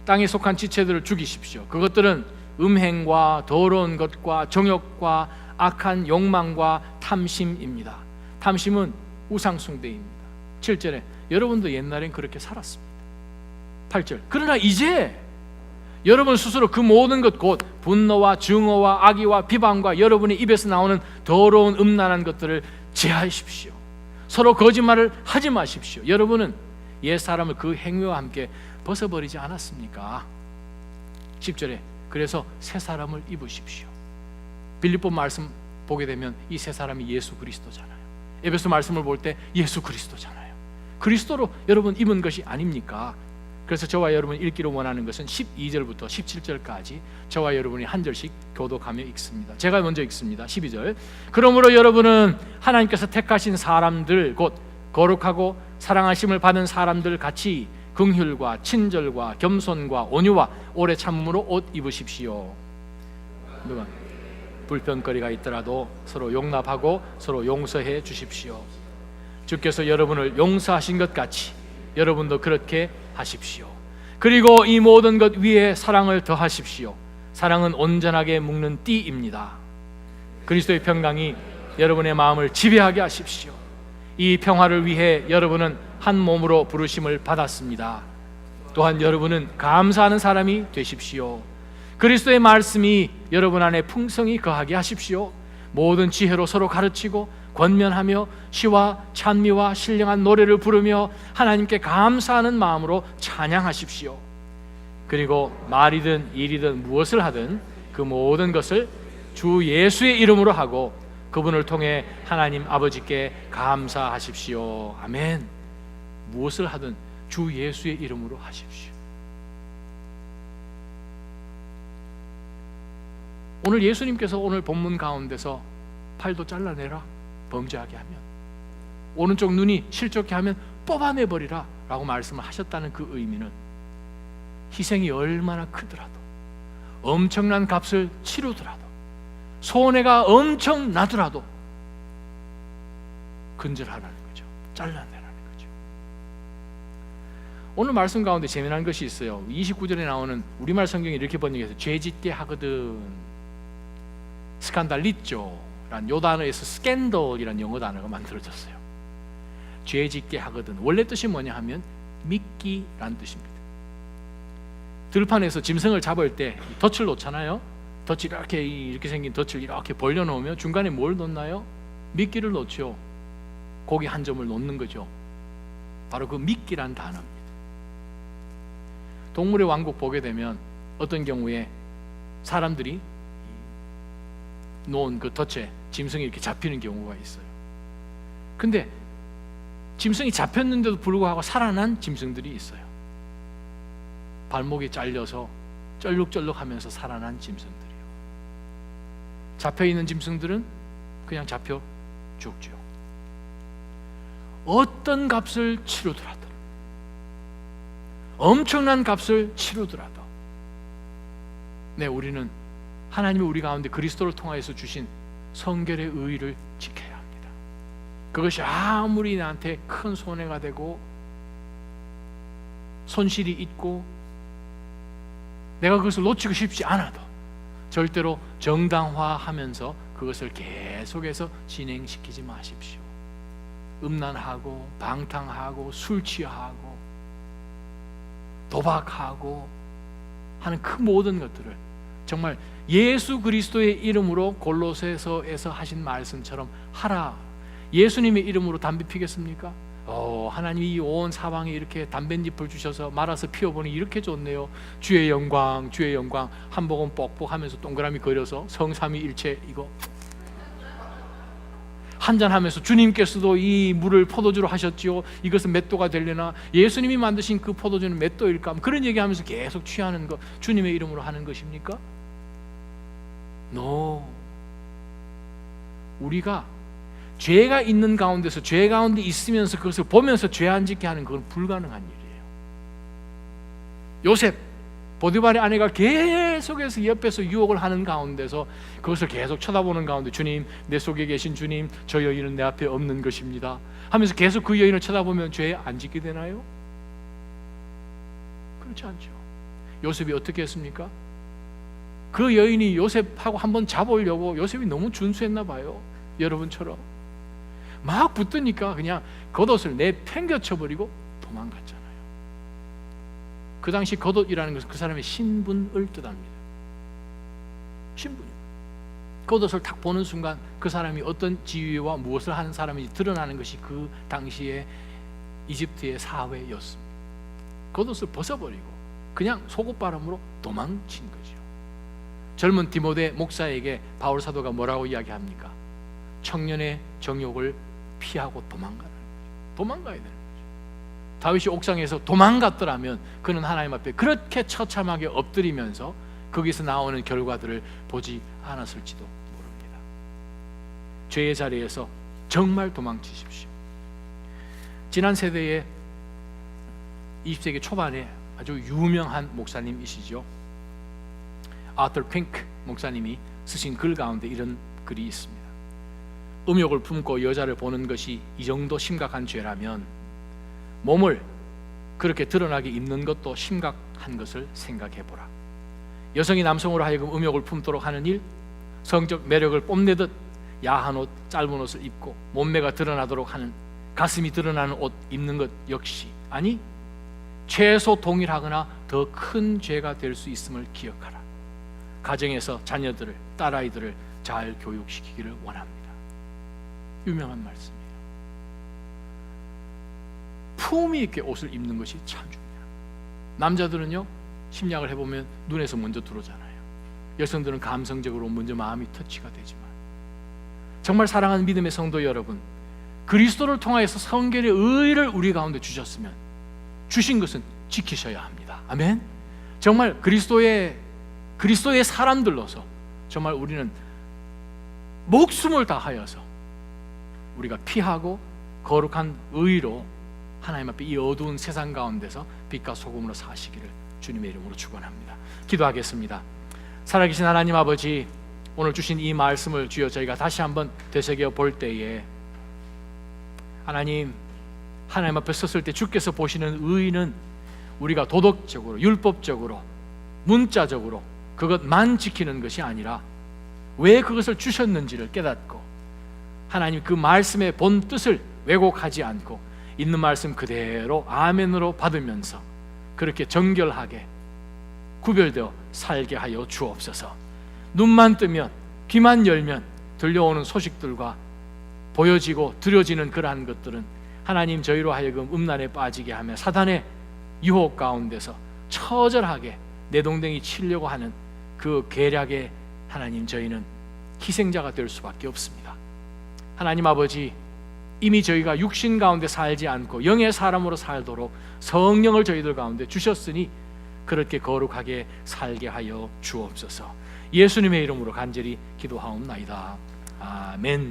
땅에 속한 지체들을 죽이십시오. 그것들은 음행과 더러운 것과 정욕과 악한 욕망과 탐심입니다. 탐심은 우상숭배입니다. 7절에 여러분도 옛날엔 그렇게 살았습니다. 8절 그러나 이제 여러분 스스로 그 모든 것 곧 분노와 증오와 악의와 비방과 여러분의 입에서 나오는 더러운 음란한 것들을 제하십시오. 서로 거짓말을 하지 마십시오. 여러분은 옛사람을 그 행위와 함께 벗어버리지 않았습니까? 10절에 그래서 새 사람을 입으십시오. 빌립보 말씀 보게 되면 이 새 사람이 예수 그리스도잖아요. 에베소 말씀을 볼 때 예수 그리스도잖아요. 그리스도로 여러분 입은 것이 아닙니까? 그래서 저와 여러분이 읽기로 원하는 것은 12절부터 17절까지 저와 여러분이 한 절씩 교독하며 읽습니다. 제가 먼저 읽습니다. 12절 그러므로 여러분은 하나님께서 택하신 사람들 곧 거룩하고 사랑하심을 받은 사람들 같이 긍휼과 친절과 겸손과 온유와 오래 참음으로 옷 입으십시오. 누가 불평거리가 있더라도 서로 용납하고 서로 용서해 주십시오. 주께서 여러분을 용서하신 것 같이 여러분도 그렇게 하십시오. 그리고 이 모든 것 위에 사랑을 더하십시오. 사랑은 온전하게 묶는 띠입니다. 그리스도의 평강이 여러분의 마음을 지배하게 하십시오. 이 평화를 위해 여러분은 한 몸으로 부르심을 받았습니다. 또한 여러분은 감사하는 사람이 되십시오. 그리스도의 말씀이 여러분 안에 풍성히 거하게 하십시오. 모든 지혜로 서로 가르치고 권면하며 시와 찬미와 신령한 노래를 부르며 하나님께 감사하는 마음으로 찬양하십시오. 그리고 말이든 일이든 무엇을 하든 그 모든 것을 주 예수의 이름으로 하고 그분을 통해 하나님 아버지께 감사하십시오. 아멘. 무엇을 하든 주 예수의 이름으로 하십시오. 오늘 예수님께서 오늘 본문 가운데서 팔도 잘라내라 범죄하게 하면, 오른쪽 눈이 실족해 하면 뽑아내버리라 라고 말씀을 하셨다는 그 의미는 희생이 얼마나 크더라도, 엄청난 값을 치르더라도, 손해가 엄청 나더라도 근절하라는 거죠. 잘라내라는 거죠. 오늘 말씀 가운데 재미난 것이 있어요. 29절에 나오는 우리말 성경이 이렇게 번역해서 죄짓게 하거든, 스칸달리쪼 라는 요 단어에서 스캔들이라는 영어 단어가 만들어졌어요. 죄짓게 하거든, 원래 뜻이 뭐냐 하면 미끼라는 뜻입니다. 들판에서 짐승을 잡을 때 덫을 놓잖아요. 덫이 이렇게 생긴 덫을 이렇게 벌려놓으면 중간에 뭘 놓나요? 미끼를 놓죠. 고기 한 점을 놓는 거죠. 바로 그 미끼란 단어입니다. 동물의 왕국 보게 되면 어떤 경우에 사람들이 놓은 그 덫에 짐승이 이렇게 잡히는 경우가 있어요. 근데 짐승이 잡혔는데도 불구하고 살아난 짐승들이 있어요. 발목이 잘려서 쩔룩쩔룩하면서 살아난 짐승들이요. 잡혀있는 짐승들은 그냥 잡혀 죽죠. 어떤 값을 치르더라도, 엄청난 값을 치르더라도 우리는 하나님이 우리 가운데 그리스도를 통하여서 주신 성결의 의의를 지켜야 합니다. 그것이 아무리 나한테 큰 손해가 되고 손실이 있고 내가 그것을 놓치고 싶지 않아도 절대로 정당화하면서 그것을 계속해서 진행시키지 마십시오. 음란하고 방탕하고 술 취하고 도박하고 하는 그 모든 것들을 정말 예수 그리스도의 이름으로 골로새서에서 하신 말씀처럼 하라. 예수님의 이름으로 담배 피겠습니까? 하나님이 온 사방에 이렇게 담뱃잎을 주셔서 말아서 피워보니 이렇게 좋네요. 주의 영광, 주의 영광. 한 복은 뻑뻑하면서 동그라미 그려서 성삼위일체 이거 한잔하면서 주님께서도 이 물을 포도주로 하셨지요. 이것은 몇 도가 되려나? 예수님이 만드신 그 포도주는 몇 도일까? 그런 얘기하면서 계속 취하는 것, 주님의 이름으로 하는 것입니까? No. 우리가 죄가 있는 가운데서 죄 가운데 있으면서 그것을 보면서 죄 안 짓게 하는 그건 불가능한 일이에요. 요셉 보디발의 아내가 계속해서 옆에서 유혹을 하는 가운데서 그것을 계속 쳐다보는 가운데 주님, 내 속에 계신 주님, 저 여인은 내 앞에 없는 것입니다 하면서 계속 그 여인을 쳐다보면 죄 안 짓게 되나요? 그렇지 않죠. 요셉이 어떻게 했습니까? 그 여인이 요셉하고 한번 잡으려고 요셉이 너무 준수했나 봐요. 여러분처럼 막 붙으니까 그냥 겉옷을 내팽겨쳐버리고 도망갔잖아요. 그 당시 겉옷이라는 것은 그 사람의 신분을 뜻합니다. 신분이요. 겉옷을 딱 보는 순간 그 사람이 어떤 지위와 무엇을 하는 사람인지 드러나는 것이 그 당시의 이집트의 사회였습니다. 겉옷을 벗어버리고 그냥 속옷바람으로 도망친 거죠. 젊은 디모데 목사에게 바울 사도가 뭐라고 이야기합니까? 청년의 정욕을 피하고 도망가야 되는 거죠. 다윗이 옥상에서 도망갔더라면 그는 하나님 앞에 그렇게 처참하게 엎드리면서 거기서 나오는 결과들을 보지 않았을지도 모릅니다. 죄의 자리에서 정말 도망치십시오. 지난 세대의 20세기 초반에 아주 유명한 목사님이시죠. 아터 핑크 목사님이 쓰신 글 가운데 이런 글이 있습니다. 음욕을 품고 여자를 보는 것이 이 정도 심각한 죄라면 몸을 그렇게 드러나게 입는 것도 심각한 것을 생각해보라. 여성이 남성으로 하여금 음욕을 품도록 하는 일, 성적 매력을 뽐내듯 야한 옷, 짧은 옷을 입고 몸매가 드러나도록 하는, 가슴이 드러나는 옷 입는 것 역시 아니 최소 동일하거나 더 큰 죄가 될 수 있음을 기억하라. 가정에서 자녀들을, 딸아이들을 잘 교육시키기를 원합니다. 유명한 말씀이에요. 품위 있게 옷을 입는 것이 참 중요해요. 남자들은요, 심리학을 해보면 눈에서 먼저 들어오잖아요. 여성들은 감성적으로 먼저 마음이 터치가 되지만, 정말 사랑하는 믿음의 성도 여러분, 그리스도를 통하여서 성결의 의를 우리 가운데 주셨으면 주신 것은 지키셔야 합니다. 아멘. 정말 그리스도의 사람들로서 정말 우리는 목숨을 다하여서 우리가 피하고 거룩한 의로 하나님 앞에 이 어두운 세상 가운데서 빛과 소금으로 사시기를 주님의 이름으로 축원합니다. 기도하겠습니다. 살아계신 하나님 아버지, 오늘 주신 이 말씀을 주여 저희가 다시 한번 되새겨 볼 때에 하나님 앞에 섰을 때 주께서 보시는 의는 우리가 도덕적으로, 율법적으로, 문자적으로 그것만 지키는 것이 아니라 왜 그것을 주셨는지를 깨닫고 하나님 그 말씀의 본 뜻을 왜곡하지 않고 있는 말씀 그대로 아멘으로 받으면서 그렇게 정결하게 구별되어 살게 하여 주옵소서. 눈만 뜨면, 귀만 열면 들려오는 소식들과 보여지고 들여지는 그러한 것들은 하나님 저희로 하여금 음란에 빠지게 하며 사단의 유혹 가운데서 처절하게 내동댕이 치려고 하는 그 계략에 하나님 저희는 희생자가 될 수밖에 없습니다. 하나님 아버지, 이미 저희가 육신 가운데 살지 않고 영의 사람으로 살도록 성령을 저희들 가운데 주셨으니 그렇게 거룩하게 살게 하여 주옵소서. 예수님의 이름으로 간절히 기도하옵나이다. 아멘.